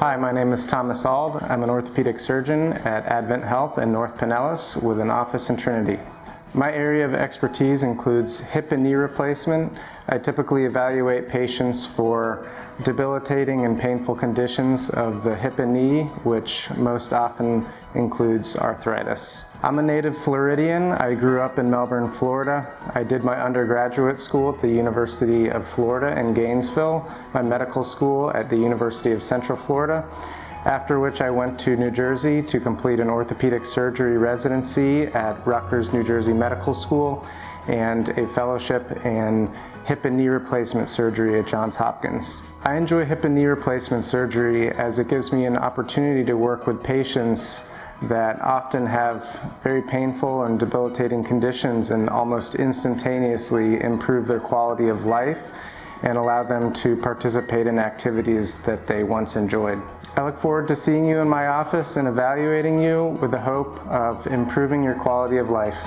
Hi, my name is Thomas Auld. I'm an orthopedic surgeon at Advent Health in North Pinellas with an office in Trinity. My area of expertise includes hip and knee replacement. I typically evaluate patients for debilitating and painful conditions of the hip and knee, which most often includes arthritis. I'm a native Floridian. I grew up in Melbourne, Florida. I did my undergraduate school at the University of Florida in Gainesville, my medical school at the University of Central Florida, after which I went to New Jersey to complete an orthopedic surgery residency at Rutgers, New Jersey Medical School, and a fellowship in hip and knee replacement surgery at Johns Hopkins. I enjoy hip and knee replacement surgery as it gives me an opportunity to work with patients that often have very painful and debilitating conditions and almost instantaneously improve their quality of life and allow them to participate in activities that they once enjoyed. I look forward to seeing you in my office and evaluating you with the hope of improving your quality of life.